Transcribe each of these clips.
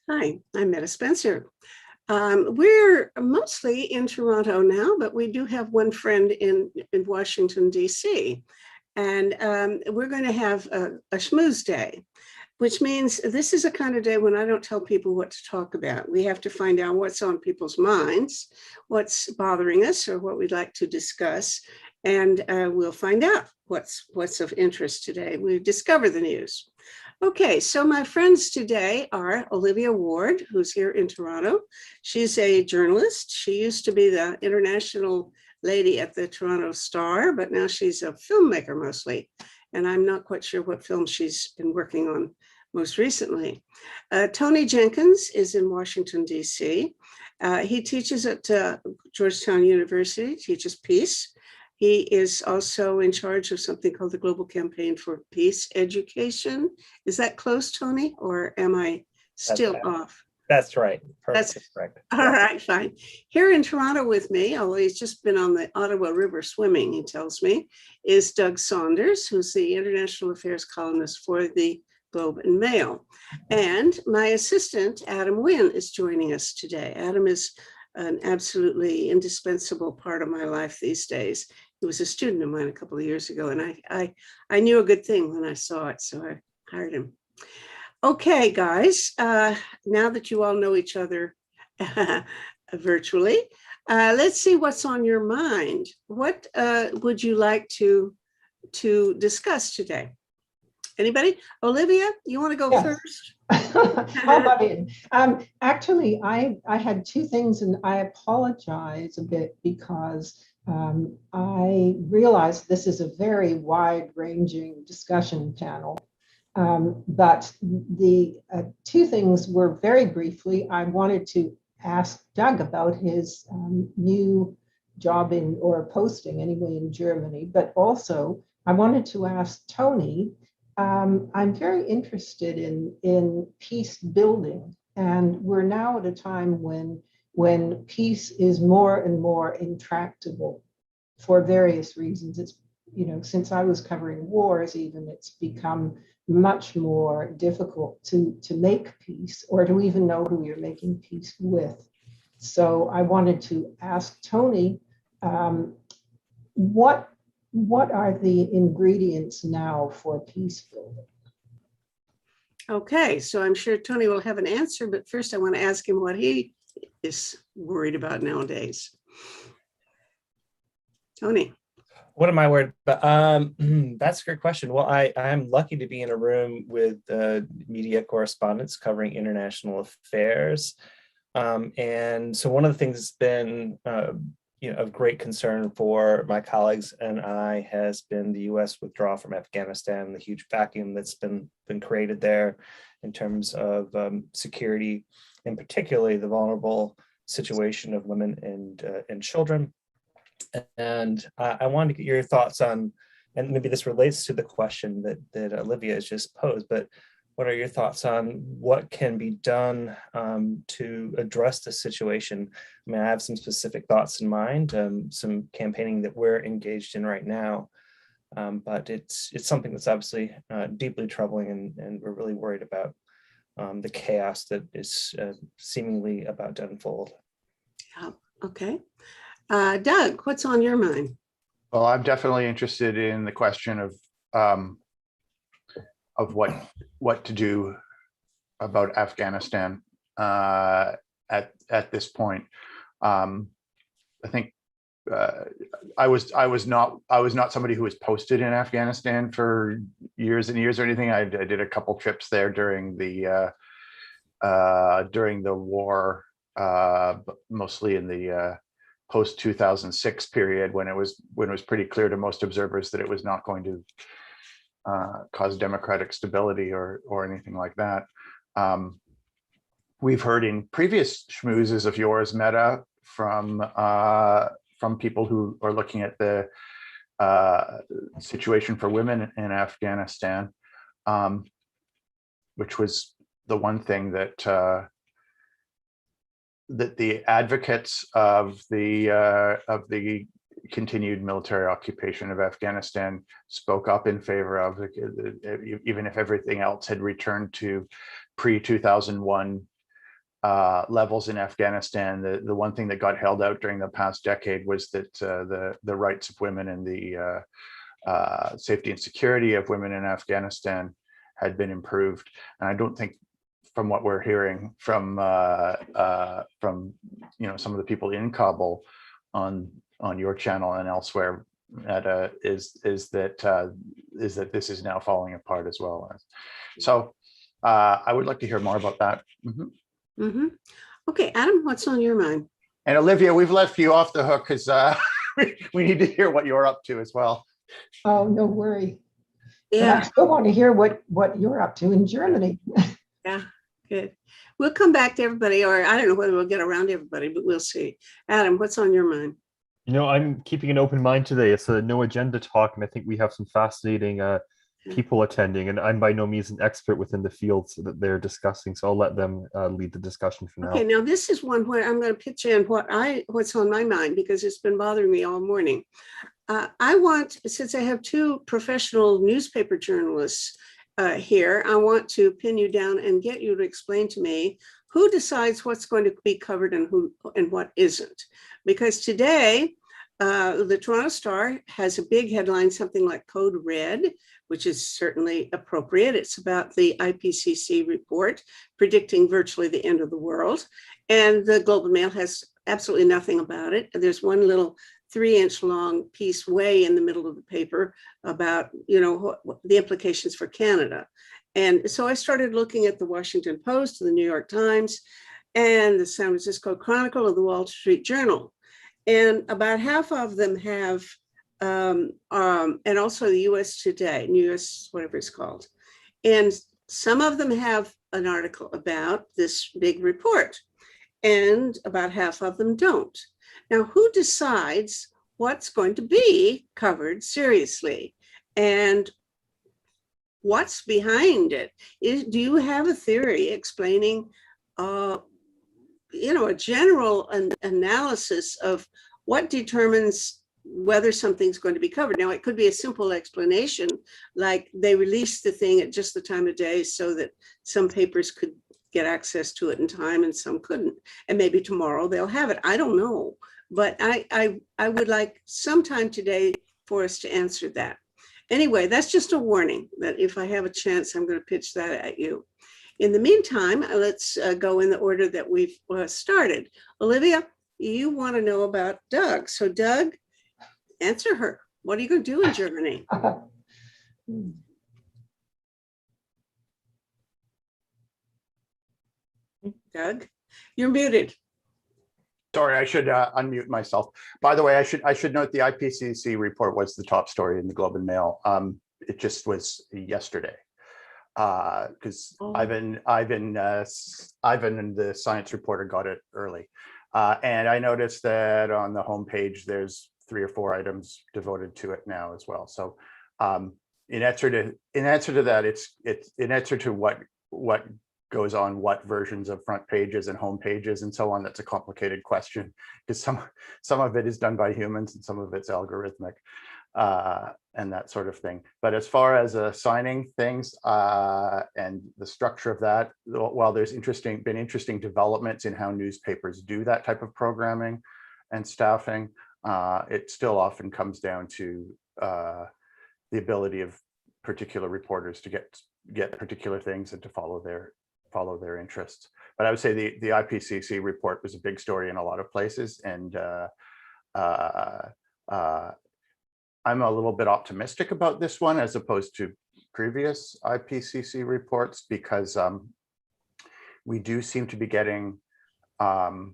Hi, I'm Meta Spencer. We're mostly in Toronto now, but we do have one friend in Washington, D.C. And we're going to have a schmooze day, which means this is a kind of day when I don't tell people what to talk about. We have to find out what's on people's minds, what's bothering us, or what we'd like to discuss. And we'll find out what's of interest today. We discover the news. Okay, so my friends today are Olivia Ward, who's here in Toronto. She's a journalist. She used to be the international lady at the Toronto Star, but now she's a filmmaker mostly. And I'm not quite sure what film she's been working on most recently. Tony Jenkins is in Washington, D.C. He teaches at Georgetown University, teaches peace. He is also in charge of something called the Global Campaign for Peace Education. Is that close, Tony, or am I still off? That's right. Perfect. That's correct. All right, fine. Here in Toronto with me, although he's just been on the Ottawa River swimming, he tells me, is Doug Saunders, who's the international affairs columnist for the Globe and Mail. And my assistant, Adam Wynn, is joining us today. Adam is an absolutely indispensable part of my life these days. He was a student of mine a couple of years ago, and I knew a good thing when I saw it, so I hired him. Okay, guys, now that you all know each other virtually, let's see what's on your mind. What would you like to discuss today? Anybody? Olivia, you want to go first? I'll butt in. Actually, I had two things, and I apologize a bit because I realized this is a very wide-ranging discussion panel. But the two things were very briefly, I wanted to ask Doug about his new job or posting anyway in Germany, but also I wanted to ask Tony, I'm very interested in peace building, and we're now at a time when peace is more and more intractable for various reasons. It's, since I was covering wars, even it's become much more difficult to make peace or to even know who you're making peace with. So I wanted to ask Tony, what are the ingredients now for peace building? Okay, so I'm sure Tony will have an answer, but first I want to ask him what he is worried about nowadays. Tony. What am I worried about? That's a great question. Well, I'm lucky to be in a room with media correspondents covering international affairs. And so one of the things that's been of great concern for my colleagues and I has been the U.S. withdrawal from Afghanistan, the huge vacuum that's been created there in terms of security, and particularly the vulnerable situation of women and children. And I wanted to get your thoughts on, and maybe this relates to the question that Olivia has just posed, but what are your thoughts on what can be done to address the situation? I mean, I have some specific thoughts in mind, some campaigning that we're engaged in right now, but it's something that's obviously deeply troubling, and we're really worried about the chaos that is seemingly about to unfold. Yeah, okay. Doug, what's on your mind? Well, I'm definitely interested in the question of what to do about Afghanistan at this point. I think I was not somebody who was posted in Afghanistan for years and years or anything. I did a couple trips there during the war, mostly in the post 2006 period, when it was pretty clear to most observers that it was not going to cause democratic stability or anything like that. We've heard in previous schmoozes of yours, Meta, from people who are looking at the situation for women in Afghanistan, which was the one thing that the advocates of the continued military occupation of Afghanistan spoke up in favor of, even if everything else had returned to pre-2001 levels in Afghanistan. The one thing that got held out during the past decade was that the rights of women and the safety and security of women in Afghanistan had been improved. And I don't think, from what we're hearing from some of the people in Kabul on your channel and elsewhere, is that this is now falling apart as well. So I would like to hear more about that. Okay, Adam, what's on your mind? And Olivia, we've left you off the hook because we need to hear what you're up to as well. Oh, no worry. Yeah. But I still want to hear what you're up to in Germany. Yeah, good. We'll come back to everybody, or I don't know whether we'll get around to everybody, but we'll see. Adam, what's on your mind? I'm keeping an open mind today. It's a no agenda talk, and I think we have some fascinating people attending, and I'm by no means an expert within the fields that they're discussing, so I'll let them lead the discussion for now. Okay, now this is one where I'm going to pitch in what's on my mind, because it's been bothering me all morning. I want, since I have two professional newspaper journalists here, I want to pin you down and get you to explain to me who decides what's going to be covered and what isn't. Because today, the Toronto Star has a big headline, something like Code Red, which is certainly appropriate. It's about the IPCC report predicting virtually the end of the world. And the Globe and Mail has absolutely nothing about it. There's one little 3-inch long piece way in the middle of the paper about, what the implications for Canada. And so I started looking at the Washington Post, the New York Times, and the San Francisco Chronicle, or the Wall Street Journal. And about half of them have, and also the US Today, US, whatever it's called. And some of them have an article about this big report, and about half of them don't. Now, who decides what's going to be covered seriously? And what's behind it? Do you have a theory explaining a general analysis of what determines whether something's going to be covered? Now, it could be a simple explanation, like they released the thing at just the time of day so that some papers could get access to it in time and some couldn't. And maybe tomorrow they'll have it. I don't know. But I would like sometime today for us to answer that. Anyway, that's just a warning that if I have a chance, I'm going to pitch that at you. In the meantime, let's go in the order that we've started. Olivia, you want to know about Doug. So Doug, answer her. What are you going to do in Germany? Doug, you're muted. Sorry, I should unmute myself. By the way, I should note the IPCC report was the top story in the Globe and Mail. It just was yesterday, because Ivan, the science reporter, got it early, and I noticed that on the homepage there's 3 or 4 items devoted to it now as well. So, in answer to that, it's in answer to what goes on what versions of front pages and home pages and so on. That's a complicated question, because some of it is done by humans and some of it's algorithmic and that sort of thing. But as far as assigning things and the structure of that, while there's been interesting developments in how newspapers do that type of programming and staffing, it still often comes down to the ability of particular reporters to get particular things and to follow their interests. But I would say the IPCC report was a big story in a lot of places, and I'm a little bit optimistic about this one as opposed to previous IPCC reports, because we do seem to be getting a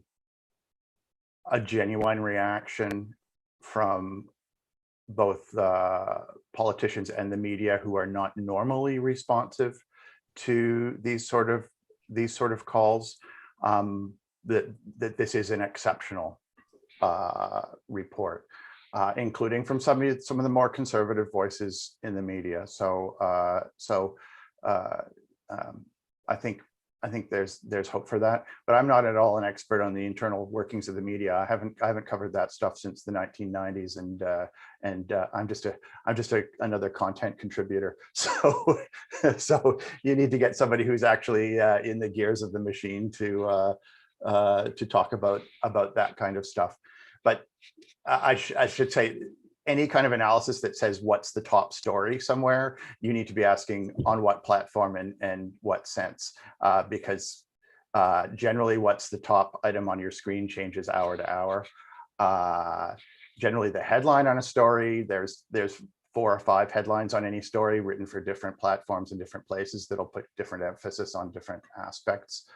genuine reaction from both politicians and the media, who are not normally responsive to these sort of calls, that this is an exceptional report, including from some of the more conservative voices in the media. So I think I think there's hope for that, but I'm not at all an expert on the internal workings of the media. I haven't covered that stuff since the 1990s, and I'm just another content contributor. So so you need to get somebody who's actually in the gears of the machine to talk about that kind of stuff. But I should say, any kind of analysis that says what's the top story somewhere, you need to be asking on what platform and what sense, because generally what's the top item on your screen changes hour to hour. Generally the headline on a story, there's 4 or 5 headlines on any story written for different platforms and different places that'll put different emphasis on different aspects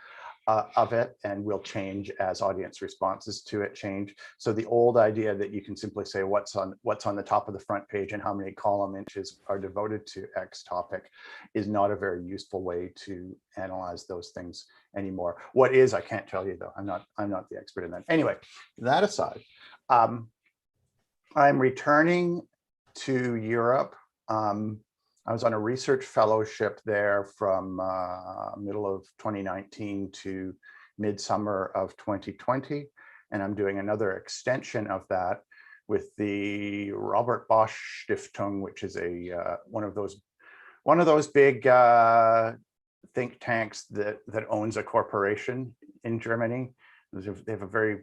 of it, and will change as audience responses to it change. So the old idea that you can simply say what's on the top of the front page and how many column inches are devoted to X topic is not a very useful way to analyze those things anymore. What is, I can't tell you though. I'm not the expert in that. Anyway, that aside, I'm returning to Europe. I was on a research fellowship there from middle of 2019 to midsummer of 2020. And I'm doing another extension of that with the Robert Bosch Stiftung, which is one of those big think tanks that owns a corporation in Germany. They have a very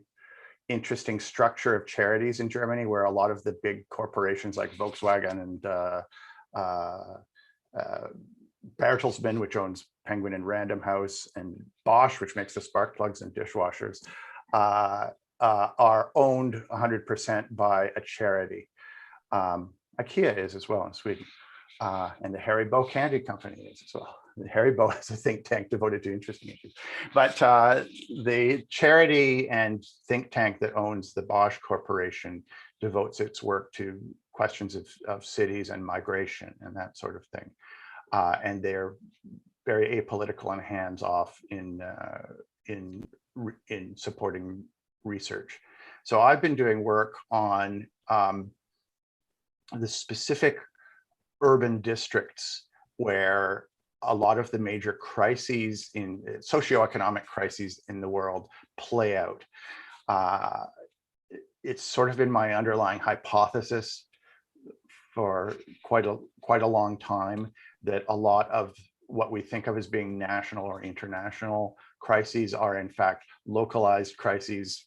interesting structure of charities in Germany, where a lot of the big corporations like Volkswagen and Bertelsmann, which owns Penguin and Random House, and Bosch, which makes the spark plugs and dishwashers, are owned 100% by a charity. IKEA is as well in Sweden, and the Haribo Candy Company is as well. The Haribo is a think tank devoted to interesting issues. But the charity and think tank that owns the Bosch Corporation devotes its work to questions of cities and migration and that sort of thing. And they're very apolitical and hands-off in supporting research. So I've been doing work on the specific urban districts where a lot of the major crises in socioeconomic crises in the world play out. It's sort of been my underlying hypothesis for quite a long time that a lot of what we think of as being national or international crises are in fact localized crises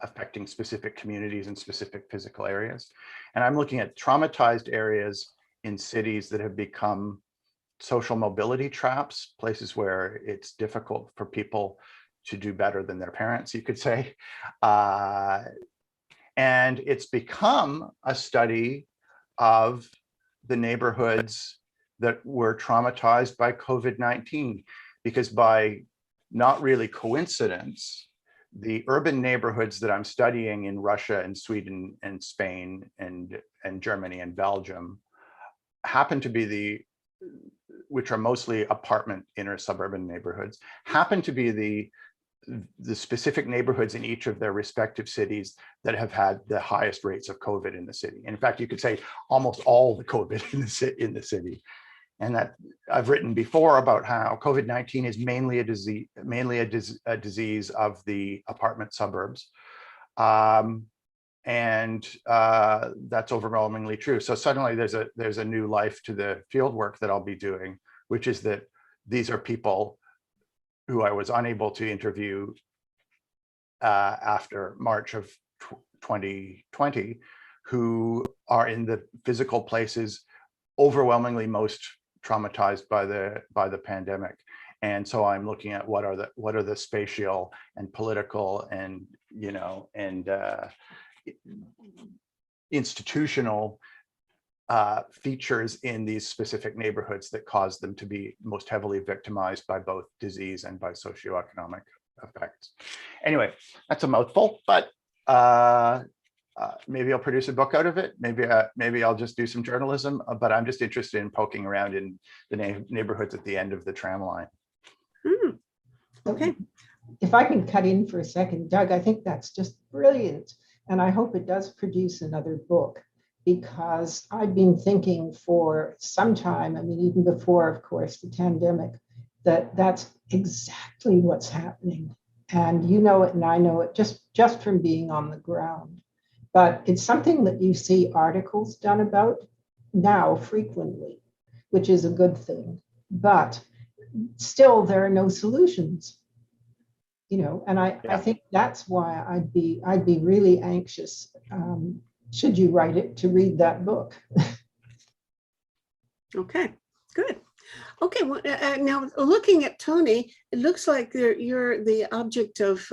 affecting specific communities and specific physical areas. And I'm looking at traumatized areas in cities that have become social mobility traps, places where it's difficult for people to do better than their parents, you could say. And it's become a study of the neighborhoods that were traumatized by COVID-19, because by not really coincidence, the urban neighborhoods that I'm studying in Russia and Sweden and Spain and Germany and Belgium happen to be which are mostly apartment inner suburban neighborhoods, happen to be the specific neighborhoods in each of their respective cities that have had the highest rates of COVID in the city. In fact, you could say almost all the COVID in the city. And that I've written before about how COVID-19 is mainly a disease of the apartment suburbs. And that's overwhelmingly true. So suddenly there's a new life to the field work that I'll be doing, which is that these are people who I was unable to interview after March of 2020, who are in the physical places overwhelmingly most traumatized by the pandemic. And so I'm looking at what are the spatial and political and institutional features in these specific neighborhoods that cause them to be most heavily victimized by both disease and by socioeconomic effects. Anyway, that's a mouthful, but maybe I'll produce a book out of it. Maybe I'll just do some journalism, but I'm just interested in poking around in the neighborhoods at the end of the tram line. Okay. If I can cut in for a second, Doug, I think that's just brilliant. And I hope it does produce another book, because I've been thinking for some time, I mean, even before, of course, the pandemic, that that's exactly what's happening. And you know it, and I know it just from being on the ground. But it's something that you see articles done about now frequently, which is a good thing. But still, there are no solutions. And I think that's why I'd be really anxious, should you write it, to read that book. Okay, good. Okay, well, now looking at Tony, it looks like you're the object of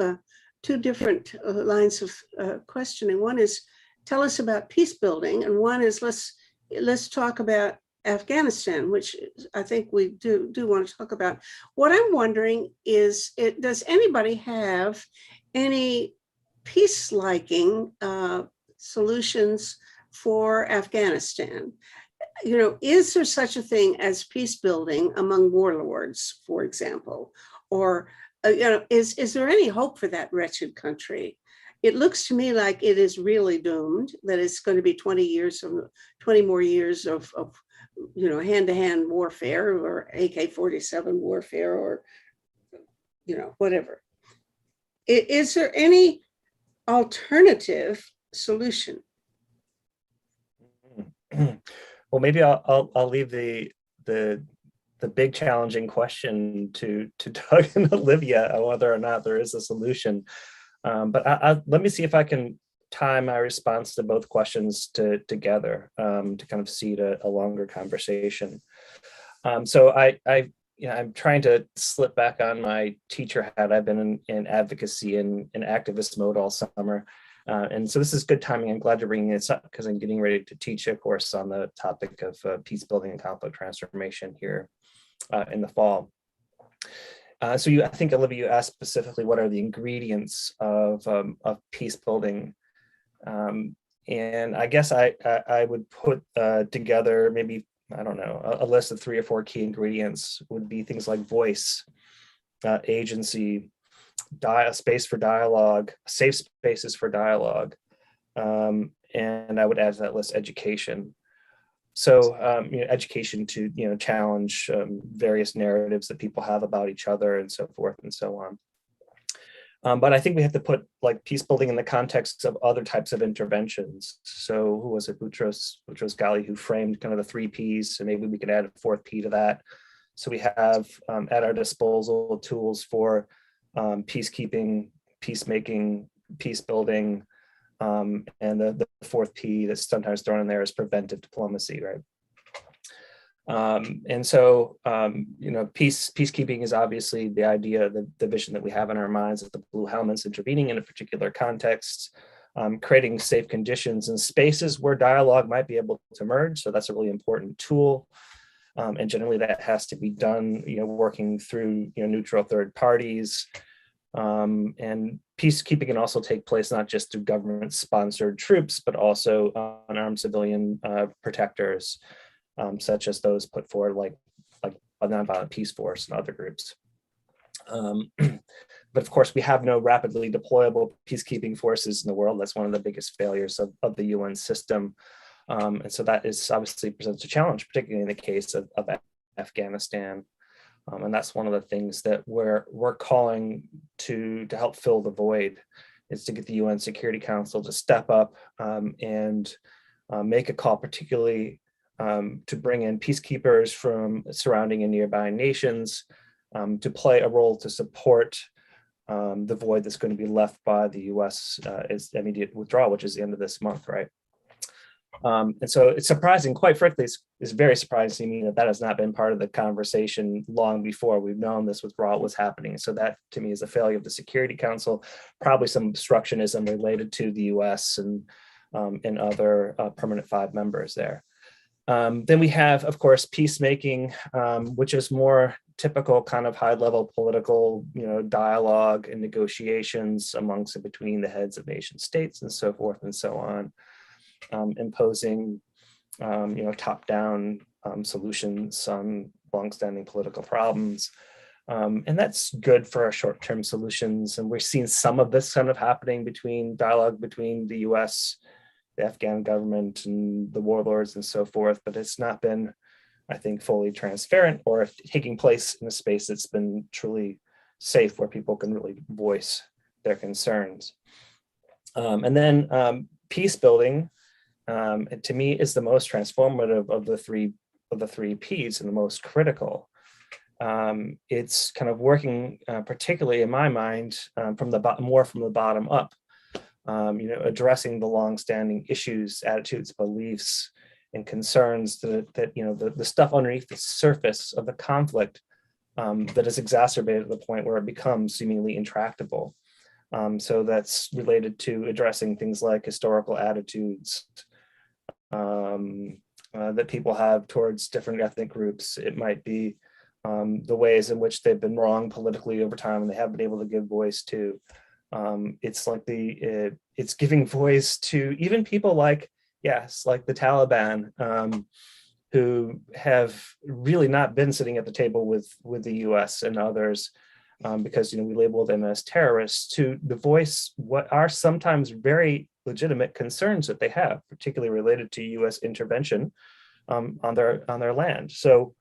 two different lines of questioning. One is, tell us about peace building, and one is, let's talk about Afghanistan, which I think we do want to talk about. What I'm wondering is, does anybody have any peace-liking solutions for Afghanistan? Is there such a thing as peace building among warlords, for example? Or, is there any hope for that wretched country? It looks to me like it is really doomed, that it's going to be 20 more years of hand-to-hand warfare, or AK-47 warfare, or, whatever. Is there any alternative solution? Well, maybe I'll leave the big challenging question to Doug and Olivia, whether or not there is a solution. But let me see if I can tie my response to both questions together to kind of seed a longer conversation. So I'm trying to slip back on my teacher hat. I've been in advocacy and in activist mode all summer. And so this is good timing. I'm glad you're bringing this up, because I'm getting ready to teach a course on the topic of peace building and conflict transformation here in the fall. I think, Olivia, you asked specifically what are the ingredients of peace building. And I guess I would put together maybe, I don't know, a list of 3 or 4 key ingredients would be things like voice, agency, space for dialogue, safe spaces for dialogue, and I would add to that list education. So education to challenge various narratives that people have about each other and so forth and so on. But I think we have to put like peace building in the context of other types of interventions. So who was it? Boutros Ghali, who framed kind of the 3 Ps, and maybe we could add a 4th P to that. So we have at our disposal tools for peacekeeping, peacemaking, peace building, and the 4th P that's sometimes thrown in there is preventive diplomacy, right? And so, peacekeeping is obviously the idea, the vision that we have in our minds of the blue helmets intervening in a particular context, creating safe conditions and spaces where dialogue might be able to emerge. So that's a really important tool. And generally that has to be done, working through, neutral third parties. And peacekeeping can also take place not just through government-sponsored troops, but also unarmed civilian protectors, such as those put forward like a nonviolent peace force and other groups. But of course, we have no rapidly deployable peacekeeping forces in the world. That's one of the biggest failures of the UN system. And so that is obviously presents a challenge, particularly in the case of Afghanistan. And that's one of the things that we're calling to help fill the void, is to get the UN Security Council to step up and make a call, particularly to bring in peacekeepers from surrounding and nearby nations to play a role to support the void that's going to be left by the US its immediate withdrawal, which is the end of this month, right? And so it's surprising, quite frankly, it's very surprising to me that has not been part of the conversation long before we've known this withdrawal was happening. So that, to me, is a failure of the Security Council, probably some obstructionism related to the US and other permanent 5 members there. Then we have, of course, peacemaking, which is more typical kind of high-level political, dialogue and negotiations amongst and between the heads of nation states and so forth and so on. Imposing, top-down solutions on longstanding political problems. And that's good for our short-term solutions. And we're seeing some of this kind of happening dialogue between the US, the Afghan government, and the warlords and so forth, but it's not been I think, fully transparent, or if taking place in a space that's been truly safe where people can really voice their concerns. And then peace building, to me, is the most transformative of the three P's and the most critical. It's kind of working, particularly in my mind, more from the bottom up. Addressing the longstanding issues, attitudes, beliefs, and concerns that the stuff underneath the surface of the conflict that is exacerbated to the point where it becomes seemingly intractable. So that's related to addressing things like historical attitudes that people have towards different ethnic groups. It might be the ways in which they've been wronged politically over time and they haven't been able to give voice to. It's like it's giving voice to even people like the Taliban, who have really not been sitting at the table with the US and others, because we label them as terrorists, to voice what are sometimes very legitimate concerns that they have, particularly related to US intervention on their land. So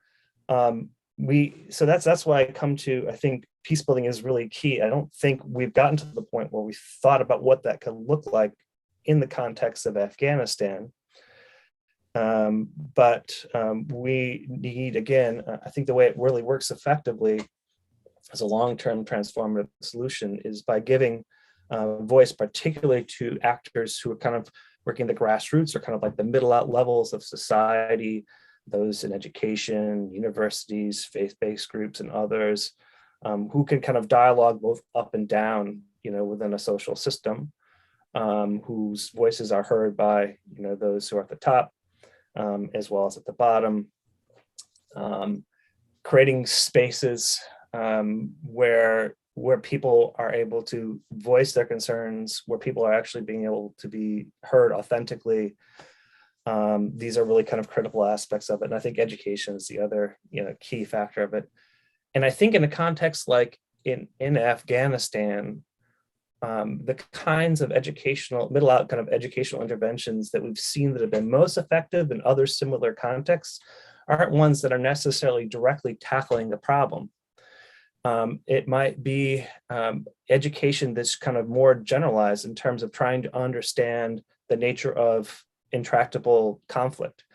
that's why I come to, I think peace building is really key. I don't think we've gotten to the point where we thought about what that could look like in the context of Afghanistan. But we need, again, I think the way it really works effectively as a long-term transformative solution is by giving voice, particularly to actors who are kind of working the grassroots, or kind of like the middle out levels of society, those in education, universities, faith-based groups, and others, who can kind of dialogue both up and down, within a social system, whose voices are heard by, those who are at the top, as well as at the bottom, creating spaces where people are able to voice their concerns, where people are actually being able to be heard authentically. These are really kind of critical aspects of it. And I think education is the other, key factor of it. And I think in a context like in Afghanistan, the kinds of middle out kind of educational interventions that we've seen that have been most effective in other similar contexts aren't ones that are necessarily directly tackling the problem. It might be education that's kind of more generalized in terms of trying to understand the nature of intractable conflict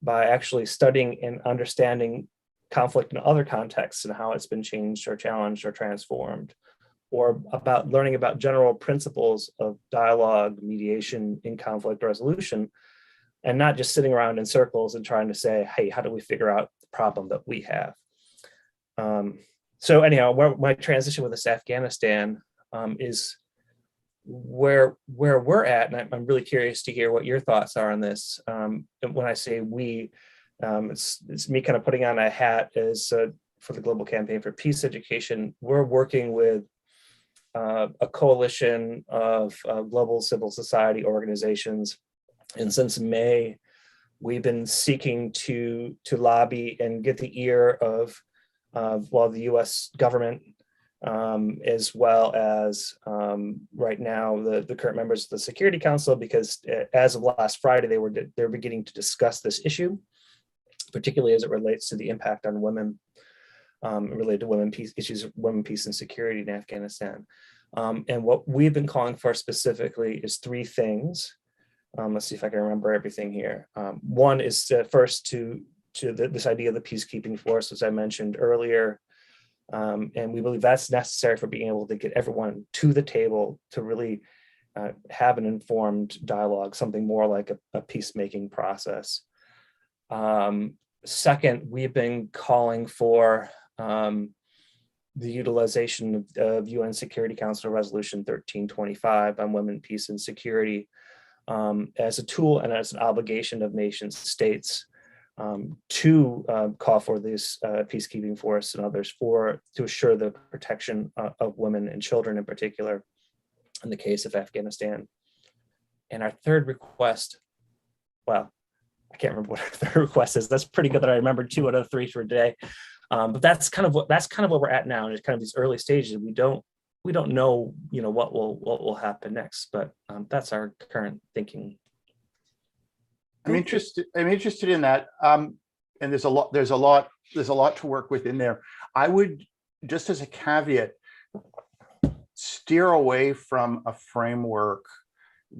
by actually studying and understanding conflict in other contexts and how it's been changed or challenged or transformed, or about learning about general principles of dialogue, mediation, in conflict resolution, and not just sitting around in circles and trying to say, hey, how do we figure out the problem that we have? So anyhow, where my transition with this Afghanistan is where we're at, and I'm really curious to hear what your thoughts are on this. And when I say we, it's me kind of putting on a hat as for the Global Campaign for Peace Education. We're working with a coalition of global civil society organizations, and since May, we've been seeking to lobby and get the ear of the U.S. government, as well as right now the current members of the Security Council, because as of last Friday, they're beginning to discuss this issue, particularly as it relates to the impact on women, related to women peace issues, women peace and security in Afghanistan. And what we've been calling for specifically is three things. Let's see if I can remember everything here. One is first to this idea of the peacekeeping force, as I mentioned earlier. And we believe that's necessary for being able to get everyone to the table to really have an informed dialogue, something more like a peacemaking process. Second, we've been calling for the utilization of UN Security Council Resolution 1325 on women, peace, and security as a tool and as an obligation of nation states to call for this peacekeeping force and others to assure the protection of women and children in particular in the case of Afghanistan. And our third request, well, I can't remember what our third request is. That's pretty good that I remembered 2 out of 3 for today. But that's kind of what we're at now. And it's kind of these early stages. We don't know, what will happen next, but that's our current thinking. I'm interested in that. and there's a lot to work with in there. I would, just as a caveat, steer away from a framework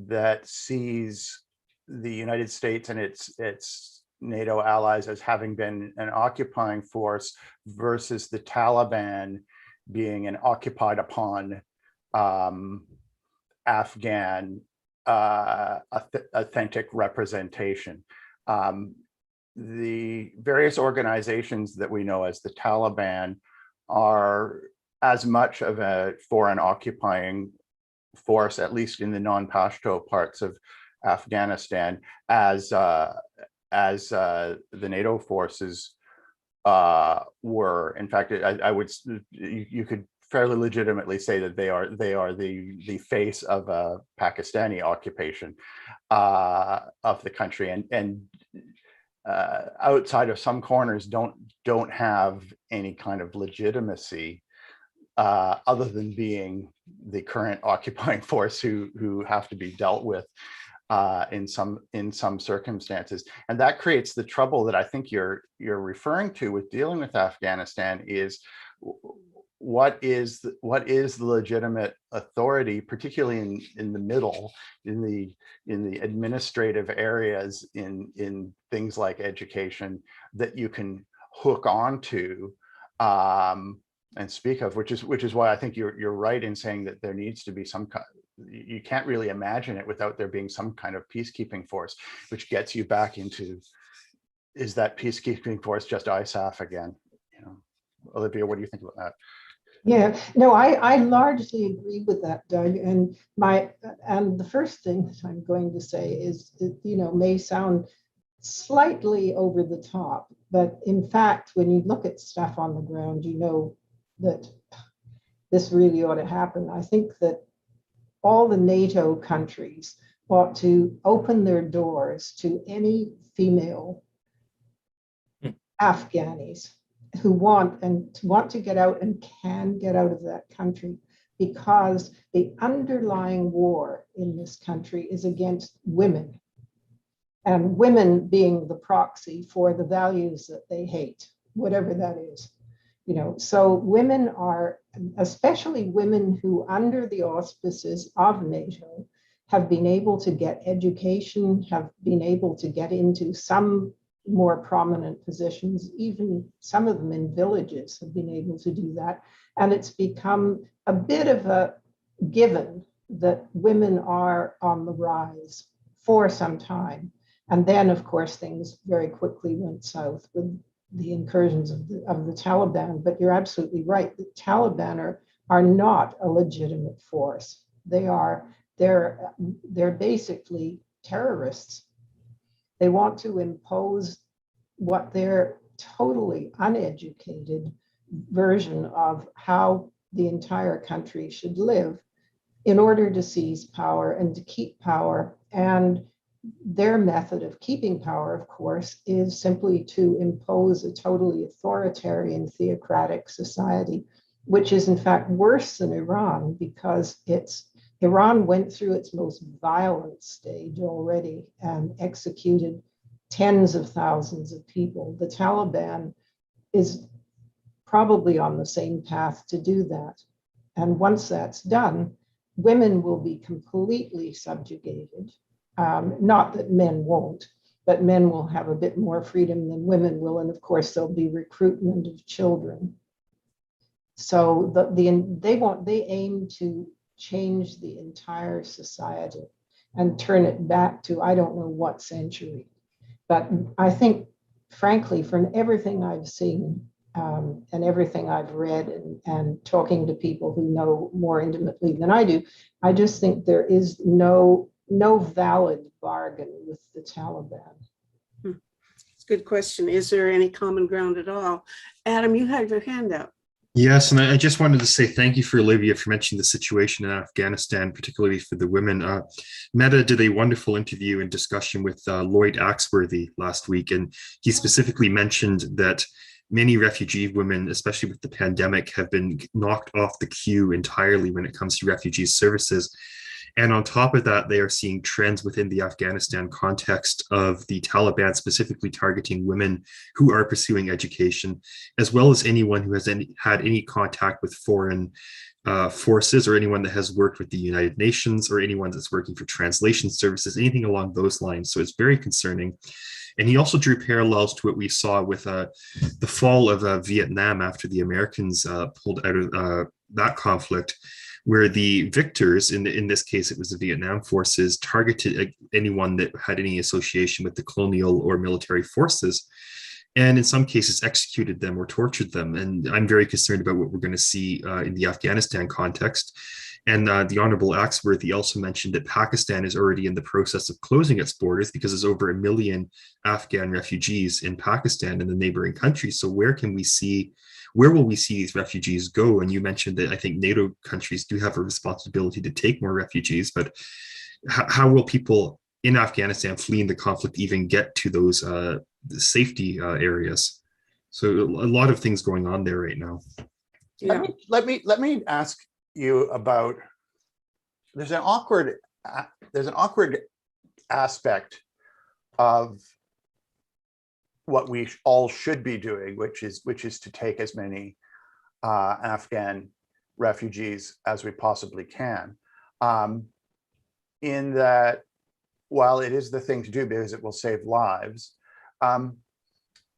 that sees the United States and its NATO allies as having been an occupying force versus the Taliban being an occupied upon Afghan authentic representation. The various organizations that we know as the Taliban are as much of a foreign occupying force, at least in the non-Pashto parts of Afghanistan, as the NATO forces were. In fact, I would, you could fairly legitimately say that they are the face of a Pakistani occupation of the country, and outside of some corners don't have any kind of legitimacy other than being the current occupying force who have to be dealt with in some circumstances. And that creates the trouble that I think you're referring to with dealing with Afghanistan. Is what is the legitimate authority, particularly in the middle, in the administrative areas, in things like education, that you can hook onto and speak of, which is why I think you're right in saying that there needs to be some kind. You can't really imagine it without there being some kind of peacekeeping force, which gets you back into, is that peacekeeping force just ISAF again? You know, Olivia, what do you think about that? Yeah, no, I largely agree with that, Doug. And the first thing that I'm going to say is, that, may sound slightly over the top, but in fact, when you look at stuff on the ground, that this really ought to happen. I think that all the NATO countries ought to open their doors to any female Afghanis who want to get out and can get out of that country, because the underlying war in this country is against women, and women being the proxy for the values that they hate, whatever that is. So women are, especially women who, under the auspices of NATO, have been able to get education, have been able to get into some more prominent positions, even some of them in villages have been able to do that. And it's become a bit of a given that women are on the rise for some time. And then, of course, things very quickly went south with the incursions of the Taliban. But you're absolutely right. The Taliban are not a legitimate force. They're basically terrorists. They want to impose what their totally uneducated version of how the entire country should live in order to seize power and to keep power. And their method of keeping power, of course, is simply to impose a totally authoritarian, theocratic society, which is in fact worse than Iran, because Iran went through its most violent stage already and executed tens of thousands of people. The Taliban is probably on the same path to do that. And once that's done, women will be completely subjugated. Not that men won't, but men will have a bit more freedom than women will. And of course, there'll be recruitment of children. So they aim to change the entire society and turn it back to, I don't know what century. But I think, frankly, from everything I've seen and everything I've read and talking to people who know more intimately than I do, I just think there is no valid bargain with the Taliban. It's a good question. Is there any common ground at all? Adam, you have your hand up. Yes, and I just wanted to say thank you for Olivia for mentioning the situation in Afghanistan, particularly for the women. Meta did a wonderful interview and discussion with Lloyd Axworthy last week, and he specifically mentioned that many refugee women, especially with the pandemic, have been knocked off the queue entirely when it comes to refugee services. And on top of that, they are seeing trends within the Afghanistan context of the Taliban specifically targeting women who are pursuing education, as well as anyone who has had any contact with foreign forces, or anyone that has worked with the United Nations, or anyone that's working for translation services, anything along those lines. So it's very concerning. And he also drew parallels to what we saw with the fall of Vietnam after the Americans pulled out of that conflict, where the victors, in this case, it was the Vietnam forces, targeted anyone that had any association with the colonial or military forces, and in some cases executed them or tortured them. And I'm very concerned about what we're going to see in the Afghanistan context. And the Honorable Axworthy also mentioned that Pakistan is already in the process of closing its borders because there's over 1 million Afghan refugees in Pakistan and the neighboring countries. So where will we see these refugees go? And you mentioned that I think NATO countries do have a responsibility to take more refugees, but how will people in Afghanistan fleeing the conflict even get to those safety areas? So a lot of things going on there right now. Yeah. Let me ask you about, there's an awkward aspect of what we all should be doing, which is to take as many Afghan refugees as we possibly can. In that, while it is the thing to do because it will save lives,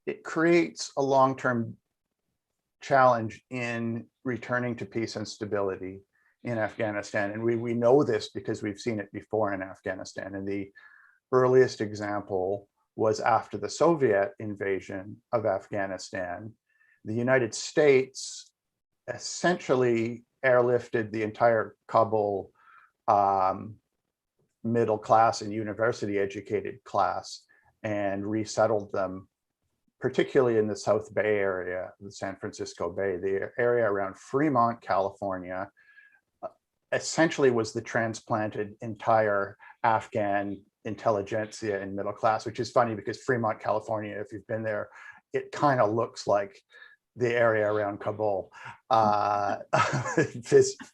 it creates a long-term challenge in returning to peace and stability in Afghanistan. And we know this because we've seen it before in Afghanistan. And the earliest example was after the Soviet invasion of Afghanistan. The United States essentially airlifted the entire Kabul middle class and university educated class and resettled them, particularly in the South Bay area, the San Francisco Bay, the area around Fremont, California, essentially was the transplanted entire Afghan intelligentsia and middle class, which is funny because Fremont, California, if you've been there, it kind of looks like the area around Kabul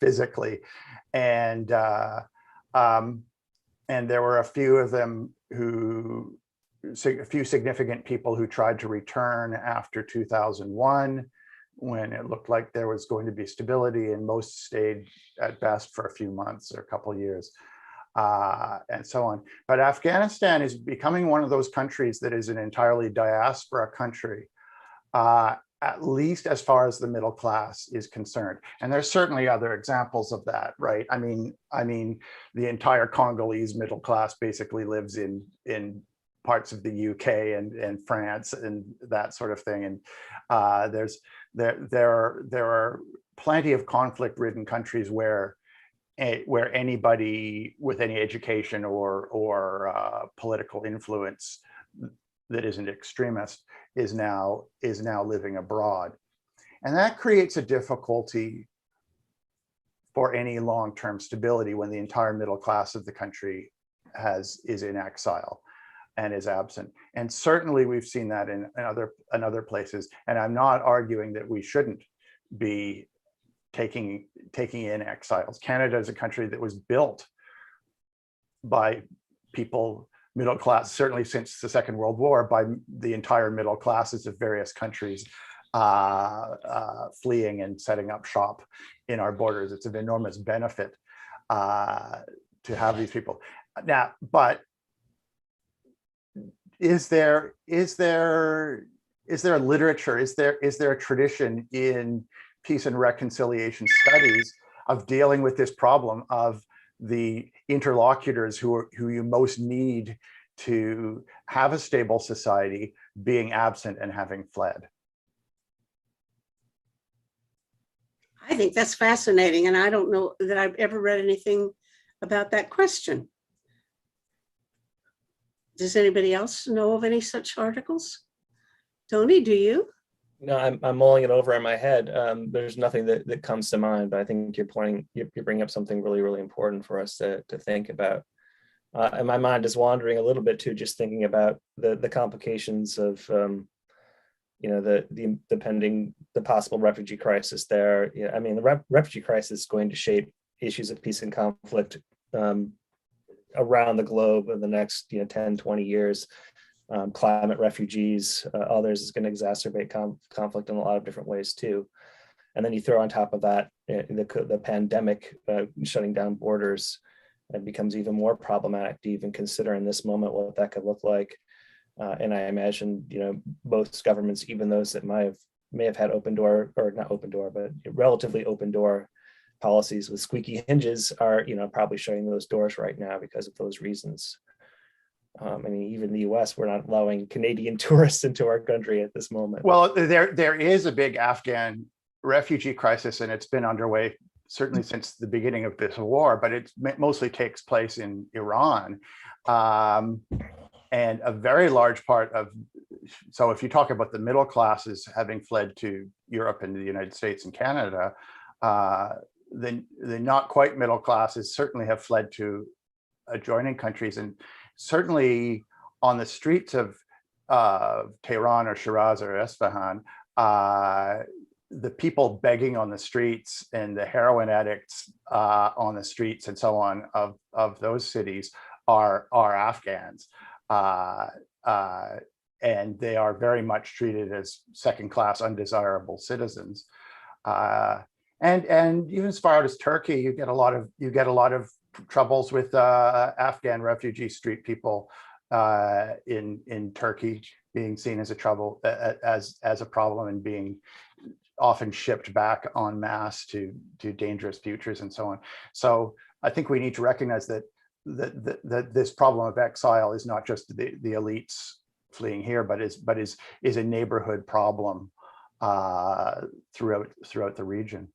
physically. And there were a few of them a few significant people who tried to return after 2001, when it looked like there was going to be stability, and most stayed at best for a few months or a couple of years, and so on. But Afghanistan is becoming one of those countries that is an entirely diaspora country, at least as far as the middle class is concerned. And there's certainly other examples of that, right? I mean, the entire Congolese middle class basically lives in parts of the UK and France and that sort of thing. And there are plenty of conflict-ridden countries where anybody with any education or political influence that isn't extremist is now living abroad. And that creates a difficulty for any long-term stability when the entire middle class of the country is in exile and is absent. And certainly we've seen that in other places. And I'm not arguing that we shouldn't be taking in exiles. Canada is a country that was built by people, middle class, certainly since the Second World War, by the entire middle classes of various countries fleeing and setting up shop in our borders. It's an enormous benefit to have these people. Now, but is there a literature? Is there a tradition in peace and reconciliation studies of dealing with this problem of the interlocutors who you most need to have a stable society being absent and having fled? I think that's fascinating, and I don't know that I've ever read anything about that question. Does anybody else know of any such articles? Tony, do you? No, I'm mulling it over in my head. There's nothing that comes to mind, but I think you're bringing up something really, really important for us to think about. And my mind is wandering a little bit too, just thinking about the complications of the possible refugee crisis there. Yeah, I mean, the refugee crisis is going to shape issues of peace and conflict around the globe in the next 10, 20 years. Climate refugees, others is going to exacerbate conflict in a lot of different ways too. And then you throw on top of that the pandemic shutting down borders, it becomes even more problematic to even consider in this moment what that could look like. And I imagine, most governments, even those that may have had open door, or not open door, but relatively open door policies with squeaky hinges, are probably shutting those doors right now because of those reasons. I mean, even the US, we're not allowing Canadian tourists into our country at this moment. Well, there is a big Afghan refugee crisis, and it's been underway certainly since the beginning of this war, but it mostly takes place in Iran. And a very large part of, so if you talk about the middle classes having fled to Europe and the United States and Canada, the not quite middle classes certainly have fled to adjoining countries. And certainly on the streets of Tehran or Shiraz or Isfahan, the people begging on the streets and the heroin addicts on the streets and so on of those cities are Afghans. And they are very much treated as second-class undesirable citizens. And even as far out as Turkey, you get a lot of troubles with Afghan refugee street people in Turkey being seen as a problem and being often shipped back en masse to dangerous futures and so on. So I think we need to recognize that this problem of exile is not just the elites fleeing here, but is a neighborhood problem throughout the region.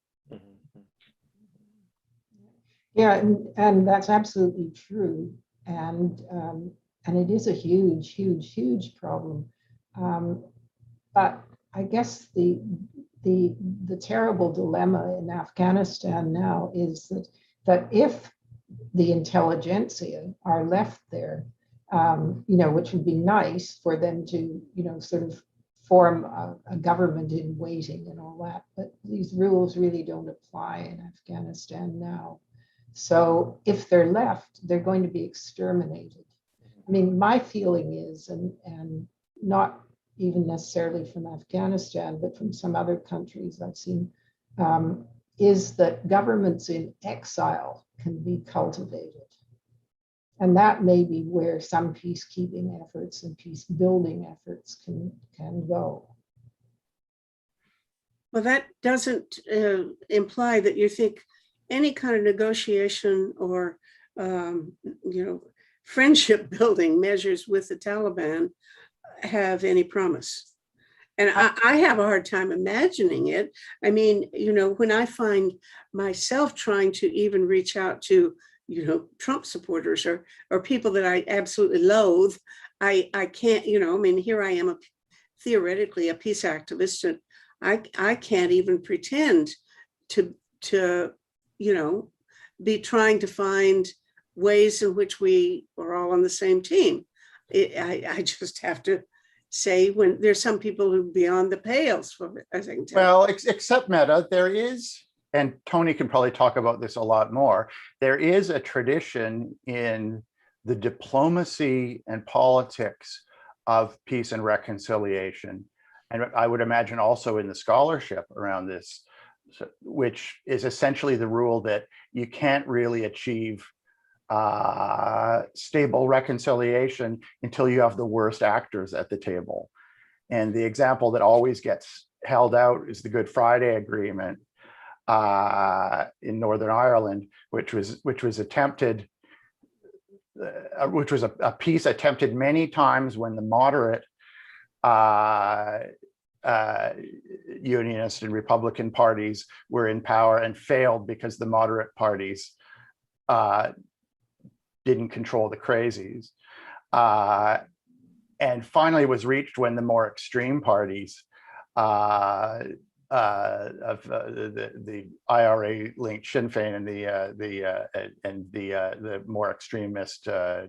Yeah, and that's absolutely true, and it is a huge problem. But I guess the terrible dilemma in Afghanistan now is that if the intelligentsia are left there, which would be nice for them to, sort of form a government in waiting and all that, but these rules really don't apply in Afghanistan now. So if they're left, they're going to be exterminated. I mean, my feeling is, and not even necessarily from Afghanistan, but from some other countries I've seen, is that governments in exile can be cultivated. And that may be where some peacekeeping efforts and peace building efforts can go. Well, that doesn't imply that you think any kind of negotiation or, friendship building measures with the Taliban have any promise. And I have a hard time imagining it. I mean, when I find myself trying to even reach out to, Trump supporters or people that I absolutely loathe, I can't, here I am theoretically a peace activist, and I can't even pretend to be trying to find ways in which we are all on the same team. I just have to say, when there's some people who are beyond the pales for it, I think. Well, except Meta, there is, and Tony can probably talk about this a lot more, there is a tradition in the diplomacy and politics of peace and reconciliation. And I would imagine also in the scholarship around this, which is essentially the rule that you can't really achieve stable reconciliation until you have the worst actors at the table. And the example that always gets held out is the Good Friday Agreement in Northern Ireland, which was attempted, which was a peace attempted many times when the moderate unionist and Republican parties were in power, and failed because the moderate parties didn't control the crazies. And finally was reached when the more extreme parties of the IRA-linked Sinn Féin and the more extremist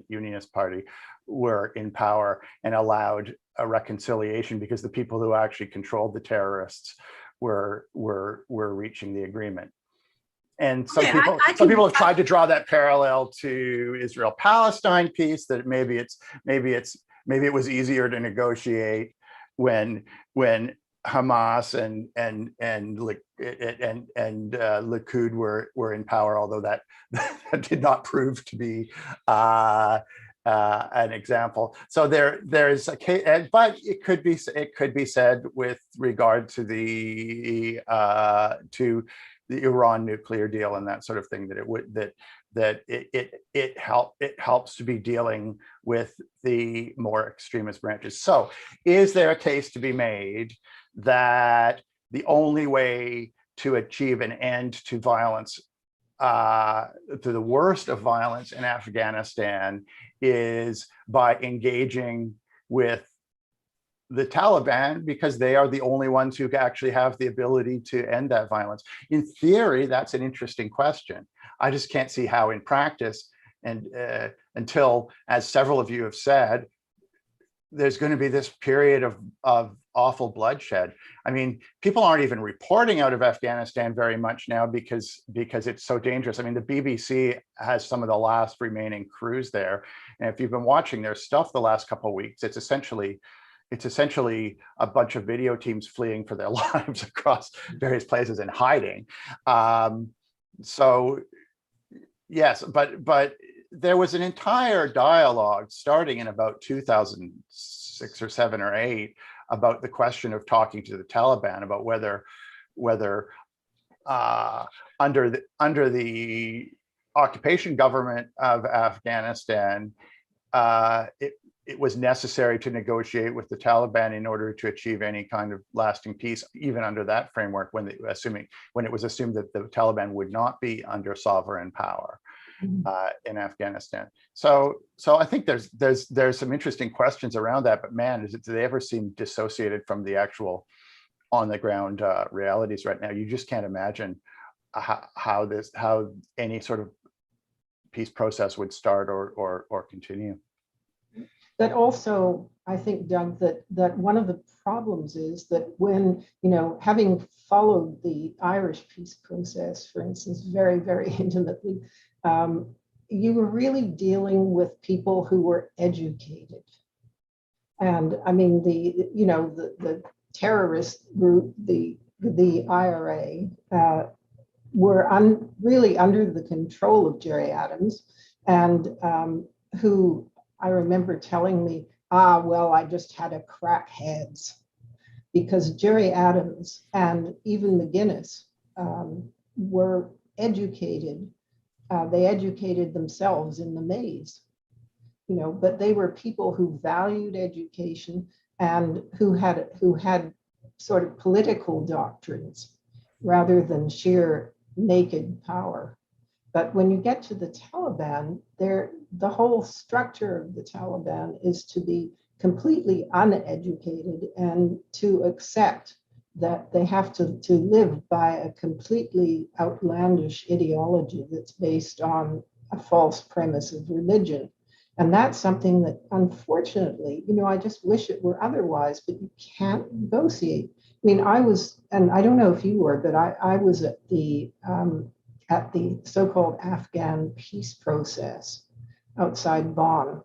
Unionist Party were in power and allowed a reconciliation, because the people who actually controlled the terrorists were reaching the agreement. And some Okay, people, I some can- people have tried to draw that parallel to Israel-Palestine peace, that maybe it was easier to negotiate when Hamas and Likud were in power, although that did not prove to be an example. So there is a case, but it could be said with regard to the Iran nuclear deal and that sort of thing, that it helps to be dealing with the more extremist branches. So is there a case to be made that the only way to achieve an end to violence, to the worst of violence in Afghanistan, is by engaging with the Taliban, because they are the only ones who actually have the ability to end that violence? In theory, that's an interesting question. I just can't see how in practice, and until, as several of you have said, there's going to be this period of awful bloodshed. I mean, people aren't even reporting out of Afghanistan very much now because it's so dangerous. I mean, the BBC has some of the last remaining crews there, and if you've been watching their stuff the last couple of weeks, it's essentially a bunch of video teams fleeing for their lives across various places and hiding. So yes, but there was an entire dialogue starting in about 2006 or 7 or 8 about the question of talking to the Taliban about whether under the occupation government of Afghanistan, it was necessary to negotiate with the Taliban in order to achieve any kind of lasting peace, even under that framework, when it was assumed that the Taliban would not be under sovereign power in Afghanistan. So I think there's some interesting questions around that, but man, do they ever seem dissociated from the actual on the ground realities right now? You just can't imagine how any sort of peace process would start or continue. But also, I think, Doug, that one of the problems is that when, having followed the Irish peace process, for instance, very, very intimately, you were really dealing with people who were educated. And I mean, the terrorist group, the IRA, were really under the control of Gerry Adams, and who I remember telling me, well, I just had to crack heads, because Gerry Adams and even McGuinness were educated. They educated themselves in the maze, but they were people who valued education and who had sort of political doctrines rather than sheer naked power. But when you get to the Taliban, the whole structure of the Taliban is to be completely uneducated and to accept that they have to live by a completely outlandish ideology that's based on a false premise of religion. And that's something that, unfortunately, I just wish it were otherwise, but you can't negotiate. I mean, and I don't know if you were, but I was at the so-called Afghan peace process outside Bonn.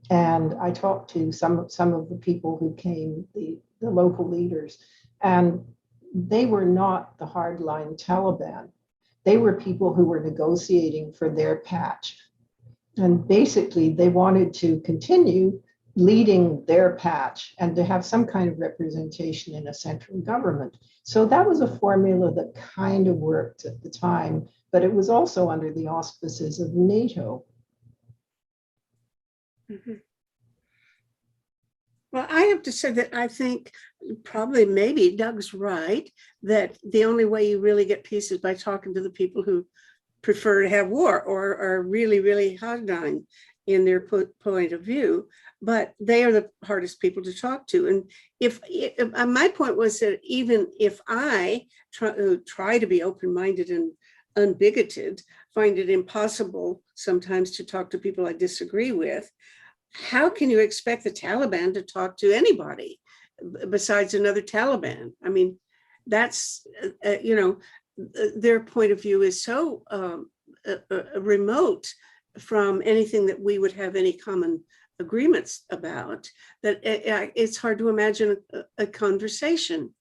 And I talked to some of the people who came, the local leaders, and they were not the hardline Taliban. They were people who were negotiating for their patch. And basically, they wanted to continue leading their patch and to have some kind of representation in a central government. So that was a formula that kind of worked at the time, but it was also under the auspices of NATO. Mm-hmm. Well, I have to say that I think probably maybe Doug's right, that the only way you really get peace is by talking to the people who prefer to have war or are really, really hardline in their point of view, but they are the hardest people to talk to. And if my point was that even if I try to be open-minded and unbigoted, find it impossible sometimes to talk to people I disagree with, how can you expect the Taliban to talk to anybody besides another Taliban? I mean, that's, their point of view is so remote from anything that we would have any common agreements about that it's hard to imagine a conversation.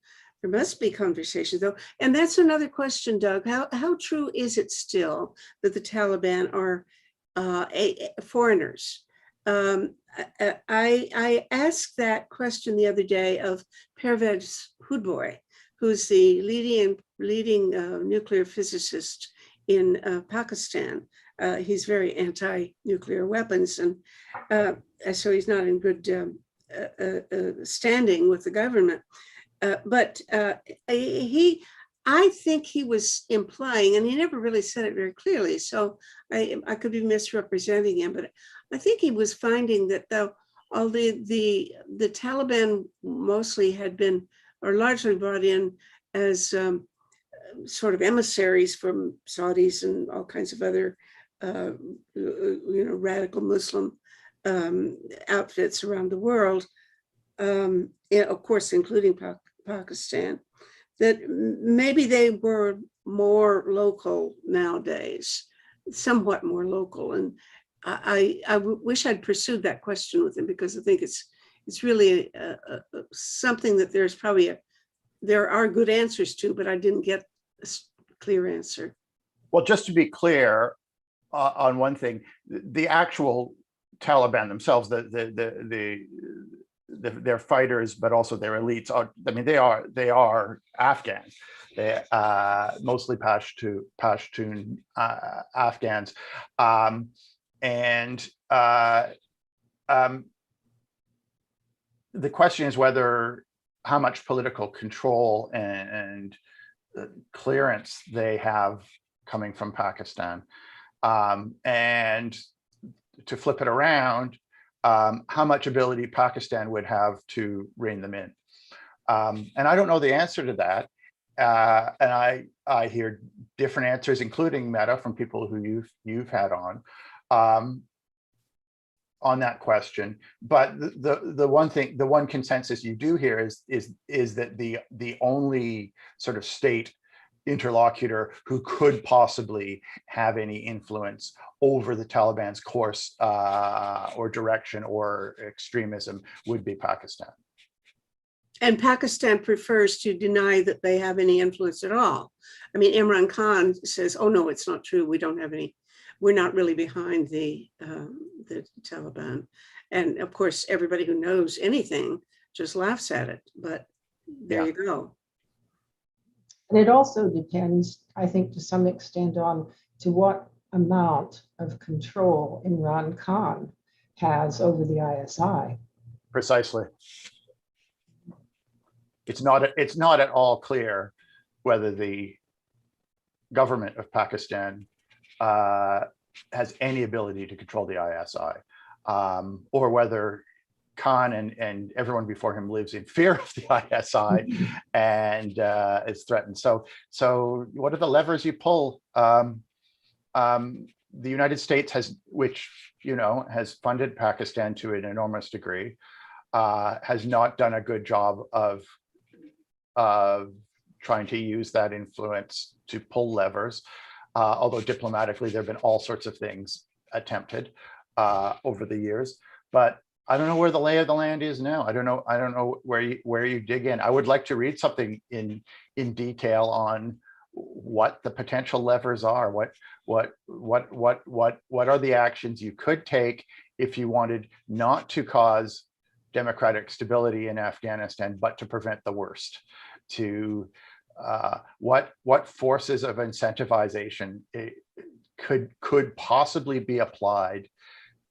There must be conversation though. And that's another question, Doug. How true is it still that the Taliban are foreigners? I asked that question the other day of Pervez Hudboy, who's the leading nuclear physicist in Pakistan. He's very anti-nuclear weapons, and so he's not in good standing with the government. But I think he was implying, and he never really said it very clearly, so I could be misrepresenting him, but I think he was finding that all the Taliban mostly had been, or largely brought in as sort of emissaries from Saudis and all kinds of other, radical Muslim outfits around the world, of course, including Pakistan, that maybe they were more local nowadays, somewhat more local. And I wish I'd pursued that question with him, because I think it's really something that there are good answers to, but I didn't get a clear answer. Well, just to be clear on one thing, the actual Taliban themselves, their fighters, but also their elites are, I mean, they are Afghans. They mostly Pashtun Afghans, and the question is how much political control and clearance they have coming from Pakistan, and to flip it around, how much ability Pakistan would have to rein them in. And I don't know the answer to that. And I hear different answers, including Meta, from people who you've had on that question. But the one consensus you do hear is that the only sort of state interlocutor who could possibly have any influence over the Taliban's course or direction or extremism would be Pakistan. And Pakistan prefers to deny that they have any influence at all. I mean, Imran Khan says, "Oh no, it's not true. We don't have any. We're not really behind the Taliban." And of course, everybody who knows anything just laughs at it. But there you go. And it also depends, I think, to some extent on to what amount of control Imran Khan has over the ISI. Precisely. It's not at all clear whether the government of Pakistan has any ability to control the ISI, or whether Khan and everyone before him lives in fear of the ISI and is threatened. So what are the levers you pull? The United States which has funded Pakistan to an enormous degree, has not done a good job of trying to use that influence to pull levers. Although diplomatically, there have been all sorts of things attempted over the years, but I don't know where the lay of the land is now. I don't know where you dig in. I would like to read something in detail on what the potential levers are. What are the actions you could take if you wanted not to cause democratic stability in Afghanistan, but to prevent the worst? To what forces of incentivization could possibly be applied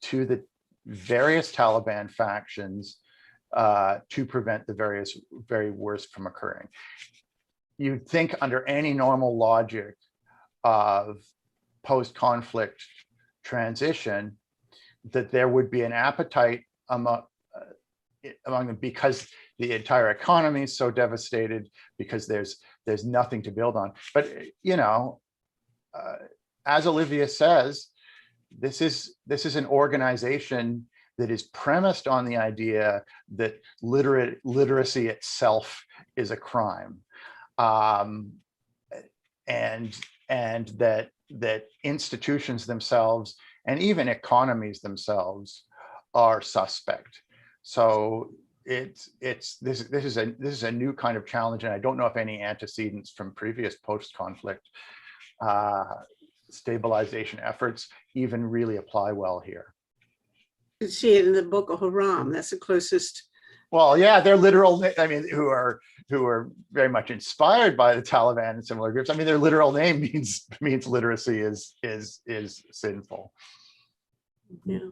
to the various Taliban factions to prevent the very worst from occurring? You'd think under any normal logic of post-conflict transition that there would be an appetite among them, because the entire economy is so devastated, because there's nothing to build on. But as Olivia says, this is an organization that is premised on the idea that literacy itself is a crime. and that institutions themselves and even economies themselves are suspect. So this is a new kind of challenge, and I don't know if any antecedents from previous post-conflict stabilization efforts even really apply well here. You see it in the Boko Haram. That's the closest. Well, yeah, they're literal. I mean, who are very much inspired by the Taliban and similar groups. I mean, their literal name means literacy is sinful. Yeah.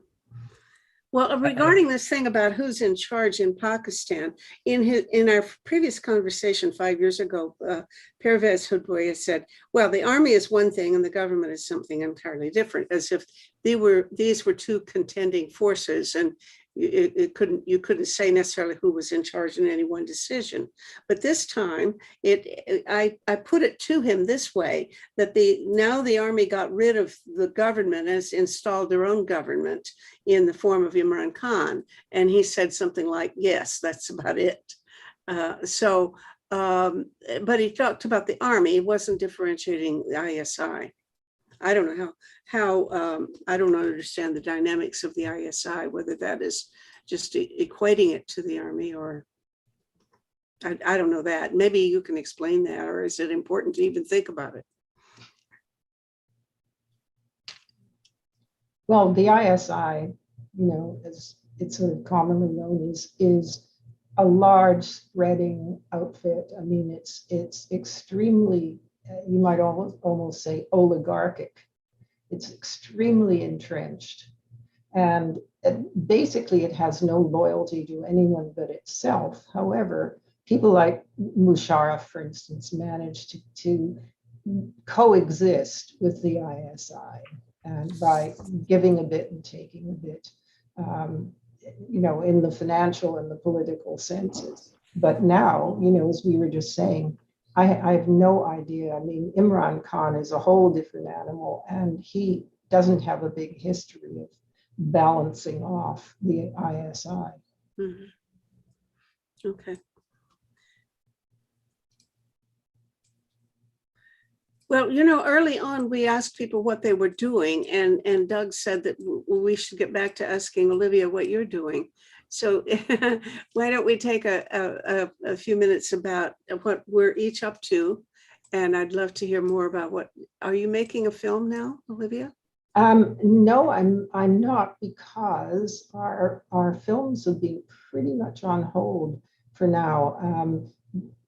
Well, regarding this thing about who's in charge in Pakistan, in our previous conversation 5 years ago, Pervez Hoodboy said, "Well, the army is one thing and the government is something entirely different," as if these were two contending forces, and you couldn't say necessarily who was in charge in any one decision. But this time, I put it to him this way: that now the army got rid of the government and has installed their own government in the form of Imran Khan, and he said something like, "Yes, that's about it." But he talked about the army. He wasn't differentiating the ISI. I don't know how I don't understand the dynamics of the ISI, whether that is just equating it to the army, or I don't know that. Maybe you can explain that, or is it important to even think about it? Well, the ISI, as it's sort of commonly known, is a large spreading outfit. I mean, it's extremely, you might almost say, oligarchic. It's extremely entrenched, and basically it has no loyalty to anyone but itself. However, people like Musharraf, for instance, managed to coexist with the ISI, and by giving a bit and taking a bit, in the financial and the political senses. But now, as we were just saying, I have no idea. I mean, Imran Khan is a whole different animal, and he doesn't have a big history of balancing off the ISI. Mm-hmm. Okay. Well, early on, we asked people what they were doing, and Doug said that we should get back to asking Olivia what you're doing. So why don't we take a few minutes about what we're each up to, and I'd love to hear more about are you making a film now, Olivia? No, I'm not, because our films have been pretty much on hold for now.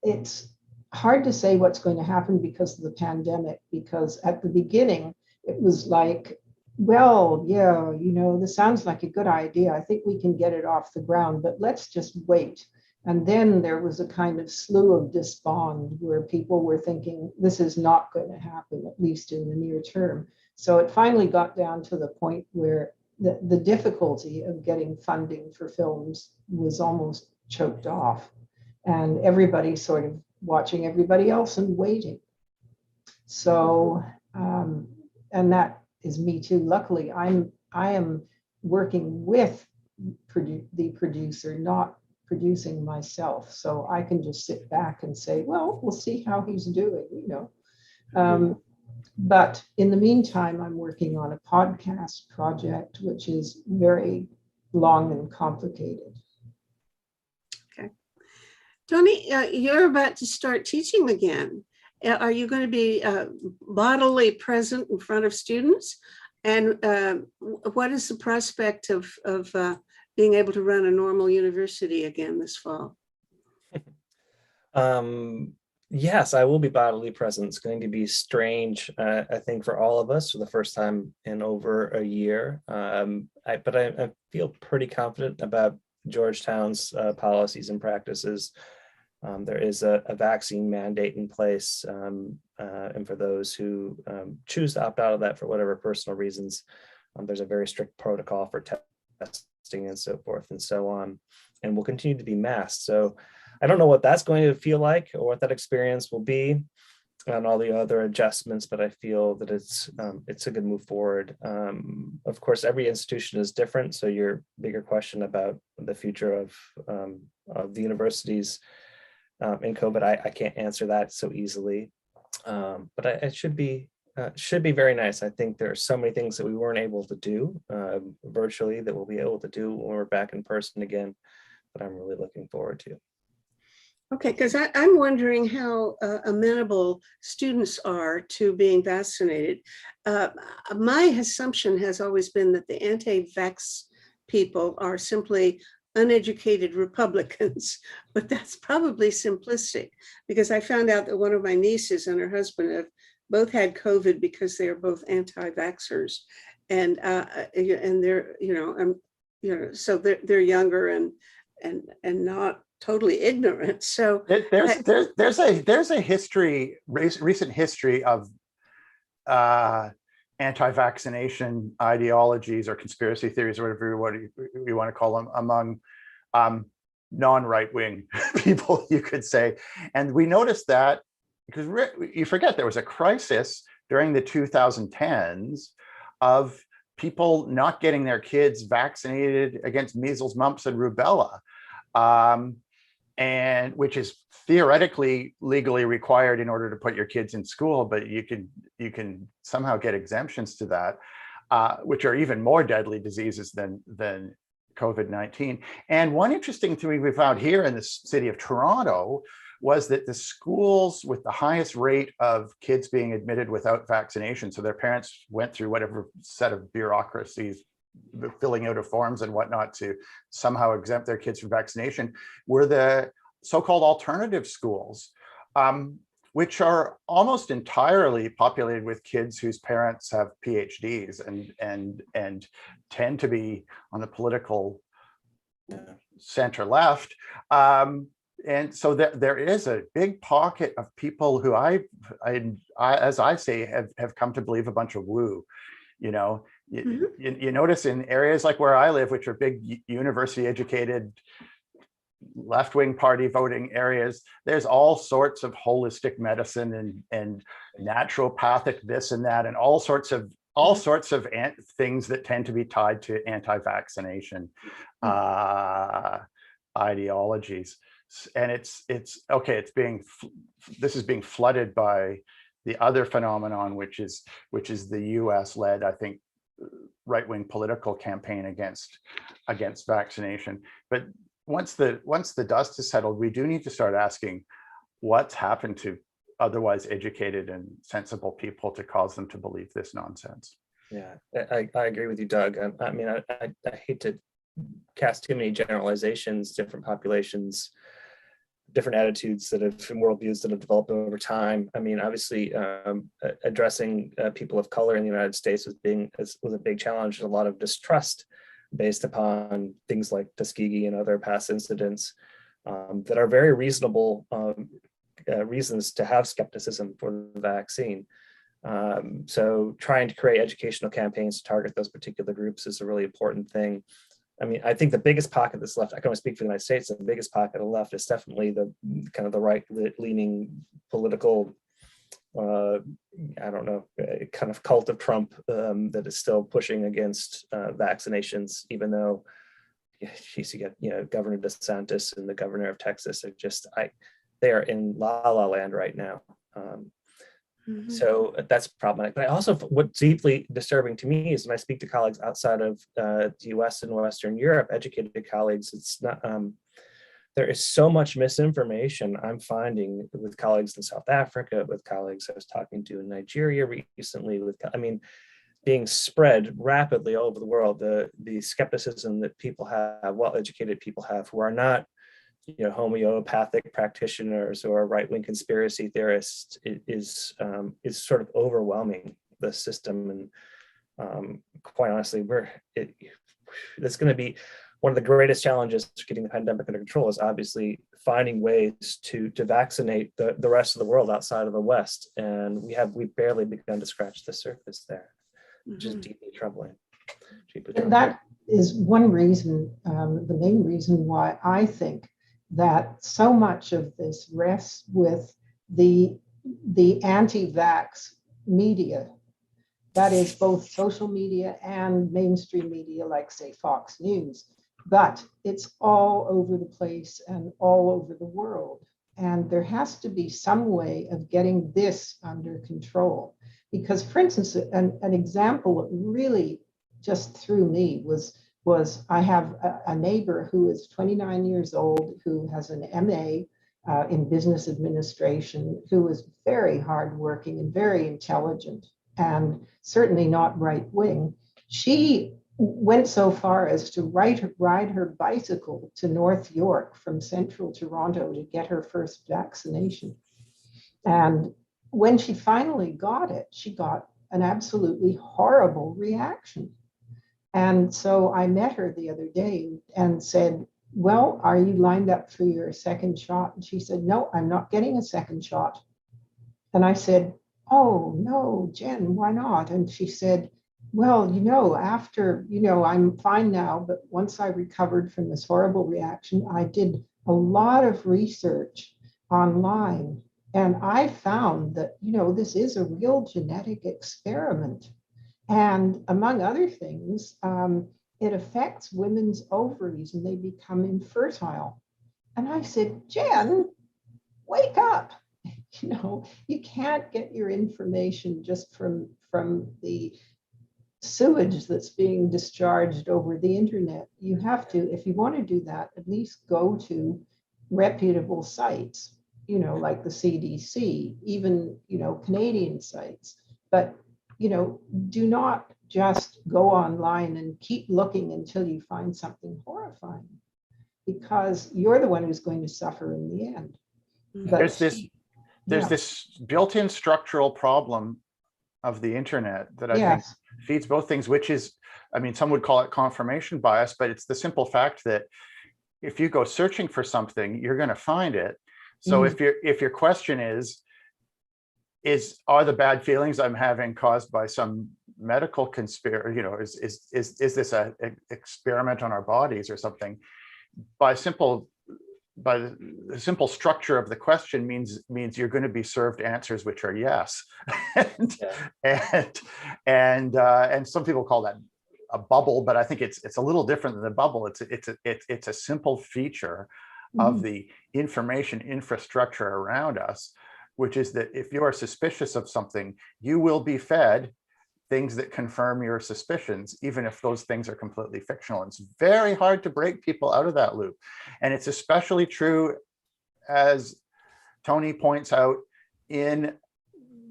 It's hard to say what's going to happen because of the pandemic, because at the beginning it was like, well, yeah, this sounds like a good idea. I think we can get it off the ground, but let's just wait. And then there was a kind of slew of despond where people were thinking this is not going to happen, at least in the near term. So it finally got down to the point where the difficulty of getting funding for films was almost choked off, and everybody sort of watching everybody else and waiting. So, and that is me too. Luckily, I am working with the producer, not producing myself. So I can just sit back and say, well, we'll see how he's doing, But in the meantime, I'm working on a podcast project, which is very long and complicated. Okay. Tony, you're about to start teaching again. Are you going to be bodily present in front of students? And what is the prospect of being able to run a normal university again this fall? Yes, I will be bodily present. It's going to be strange, I think, for all of us for the first time in over a year. But I feel pretty confident about Georgetown's policies and practices. There is a vaccine mandate in place, and for those who choose to opt out of that for whatever personal reasons, there's a very strict protocol for testing and so forth and so on, and will continue to be masked. So I don't know what that's going to feel like or what that experience will be and all the other adjustments, but I feel that it's a good move forward. Of course, every institution is different. So your bigger question about the future of the universities in COVID, I can't answer that so easily. It should be very nice. I think there are so many things that we weren't able to do virtually that we'll be able to do when we're back in person again, that I'm really looking forward to. Okay, because I'm wondering how amenable students are to being vaccinated. My assumption has always been that the anti-vax people are simply uneducated Republicans, but that's probably simplistic, because I found out that one of my nieces and her husband have both had COVID because they are both anti-vaxxers, and they're so they're younger and not totally ignorant. So there's a history, recent history of anti-vaccination ideologies or conspiracy theories or whatever you want to call them among non-right-wing people, you could say. And we noticed that because you forget there was a crisis during the 2010s of people not getting their kids vaccinated against measles, mumps, and rubella. And which is theoretically legally required in order to put your kids in school, but you can somehow get exemptions to that, which are even more deadly diseases than COVID-19. And one interesting thing we found here in the city of Toronto was that the schools with the highest rate of kids being admitted without vaccination, so their parents went through whatever set of bureaucracies, the filling out of forms and whatnot to somehow exempt their kids from vaccination, were the so-called alternative schools, which are almost entirely populated with kids whose parents have PhDs and tend to be on the political center left. And so there is a big pocket of people who I as I say, have come to believe a bunch of woo. You notice in areas like where I live, which are big university educated left-wing party voting areas, there's all sorts of holistic medicine and naturopathic this and that, and all sorts of things that tend to be tied to anti-vaccination ideologies. And it's okay, this is being flooded by the other phenomenon, which is the US led, I think, right-wing political campaign against vaccination. But once the dust is settled, we do need to start asking what's happened to otherwise educated and sensible people to cause them to believe this nonsense. Yeah, I agree with you, Doug. I mean, I hate to cast too many generalizations, different populations, different attitudes and worldviews that have developed over time. I mean, obviously, addressing people of color in the United States was a big challenge. A lot of distrust based upon things like Tuskegee and other past incidents that are very reasonable reasons to have skepticism for the vaccine. So trying to create educational campaigns to target those particular groups is a really important thing. I mean, I think the biggest pocket that's left, I can only speak for the United States, the biggest pocket of the left is definitely the kind of the right-leaning political, I don't know, kind of cult of Trump that is still pushing against vaccinations, even though you get, Governor DeSantis and the governor of Texas are just, they are in la la land right now. So that's problematic. But also, what's deeply disturbing to me is when I speak to colleagues outside of the US and Western Europe, educated colleagues, it's not, there is so much misinformation I'm finding with colleagues in South Africa, with colleagues I was talking to in Nigeria recently, being spread rapidly all over the world. The skepticism that people have, well-educated people have, who are not homeopathic practitioners or right-wing conspiracy theorists, is sort of overwhelming the system. And quite honestly, that's going to be one of the greatest challenges to getting the pandemic under control, is obviously finding ways to vaccinate the rest of the world outside of the West. And we've barely begun to scratch the surface there, which is deeply troubling. And that is one reason, the main reason why I think that so much of this rests with the anti-vax media, that is both social media and mainstream media, like say Fox News, but it's all over the place and all over the world. And there has to be some way of getting this under control. Because, for instance, an example that really just threw me was I have a neighbor who is 29 years old, who has an MA in business administration, who is very hardworking and very intelligent, and certainly not right wing. She went so far as to ride her bicycle to North York from central Toronto to get her first vaccination. And when she finally got it, she got an absolutely horrible reaction. And so I met her the other day and said, well, are you lined up for your second shot? And she said, no, I'm not getting a second shot. And I said, oh, no, Jen, why not? And she said, well, after, I'm fine now, but once I recovered from this horrible reaction, I did a lot of research online. And I found that, this is a real genetic experiment. And among other things, it affects women's ovaries and they become infertile. And I said, Jen, wake up. You can't get your information just from the sewage that's being discharged over the internet. You have to, if you want to do that, at least go to reputable sites, like the CDC, even, Canadian sites. But, do not just go online and keep looking until you find something horrifying, because you're the one who's going to suffer in the end. But there's this built-in structural problem of the internet that I think feeds both things, which is, some would call it confirmation bias, but it's the simple fact that if you go searching for something, you're going to find it. So if your question is are the bad feelings I'm having caused by some medical conspiracy, is this an experiment on our bodies or something? By the simple structure of the question means you're going to be served answers which are yes. and some people call that a bubble, but I think it's a little different than a bubble. It's a simple feature of the information infrastructure around us, which is that if you are suspicious of something, you will be fed things that confirm your suspicions, even if those things are completely fictional. It's very hard to break people out of that loop. And it's especially true, as Tony points out, in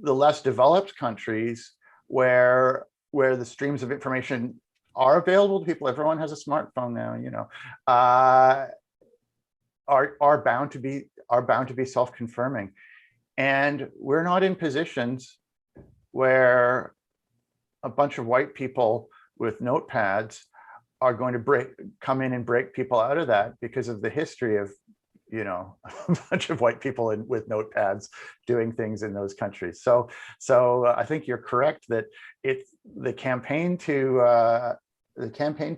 the less developed countries where the streams of information are available to people. Everyone has a smartphone now, are bound to be self-confirming. And we're not in positions where a bunch of white people with notepads are going to come in and break people out of that, because of the history of, a bunch of white people with notepads doing things in those countries. So I think you're correct that the campaign to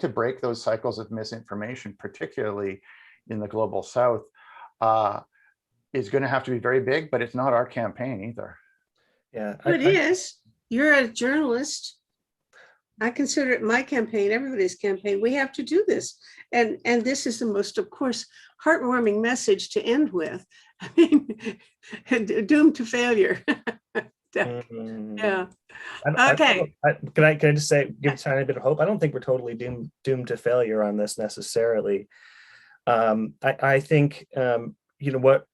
break those cycles of misinformation, particularly in the global South, is going to have to be very big, but it's not our campaign either. Yeah, It is. You're a journalist. I consider it my campaign, everybody's campaign. We have to do this. And this is the most, of course, heartwarming message to end with. I mean, doomed to failure. Yeah. Okay. Can I just say, give a tiny bit of hope? I don't think we're totally doomed to failure on this necessarily. I think, what,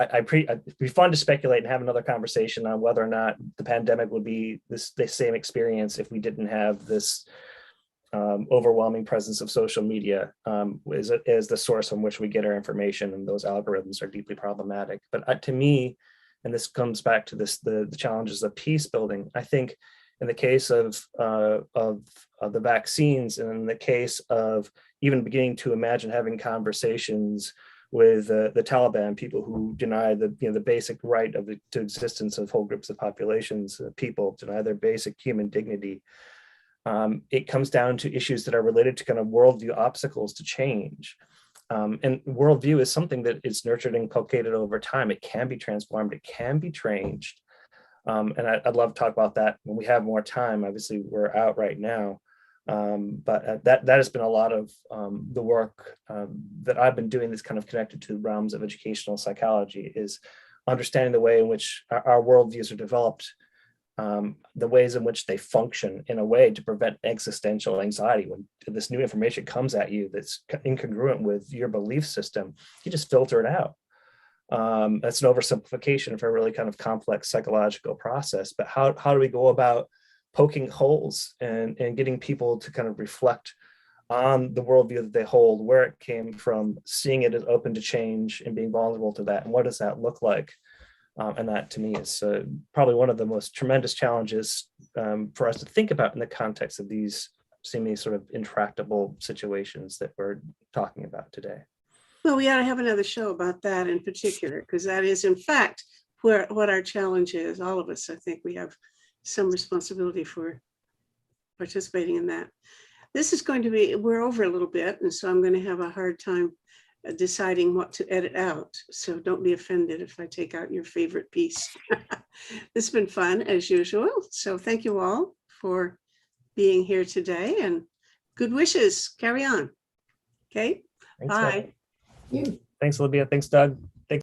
it'd be fun to speculate and have another conversation on whether or not the pandemic would be the same experience if we didn't have this overwhelming presence of social media as the source from which we get our information, and those algorithms are deeply problematic. But to me, and this comes back to the challenges of peace building, I think in the case of the vaccines, and in the case of even beginning to imagine having conversations with the Taliban, people who deny the basic right to existence of whole groups of populations, people deny their basic human dignity. It comes down to issues that are related to kind of worldview obstacles to change. And worldview is something that is nurtured and inculcated over time. It can be transformed, it can be changed. And I'd love to talk about that when we have more time. Obviously, we're out right now. But that has been a lot of the work that I've been doing that's kind of connected to the realms of educational psychology, is understanding the way in which our worldviews are developed, the ways in which they function in a way to prevent existential anxiety. When this new information comes at you that's incongruent with your belief system, you just filter it out. That's an oversimplification of a really kind of complex psychological process. But how do we go about poking holes and getting people to kind of reflect on the worldview that they hold, where it came from, seeing it as open to change and being vulnerable to that, and what does that look like? And that, to me, is probably one of the most tremendous challenges for us to think about in the context of these seemingly sort of intractable situations that we're talking about today. Well, we ought to have another show about that in particular, because that is, in fact, what our challenge is. All of us, I think, we have some responsibility for participating in that. This is going to be, we're over a little bit, and so I'm going to have a hard time deciding what to edit out. So don't be offended if I take out your favorite piece. It's been fun as usual. So thank you all for being here today, and good wishes. Carry on. Okay. Thanks, bye. You. Thanks, Olivia. Thanks, Doug.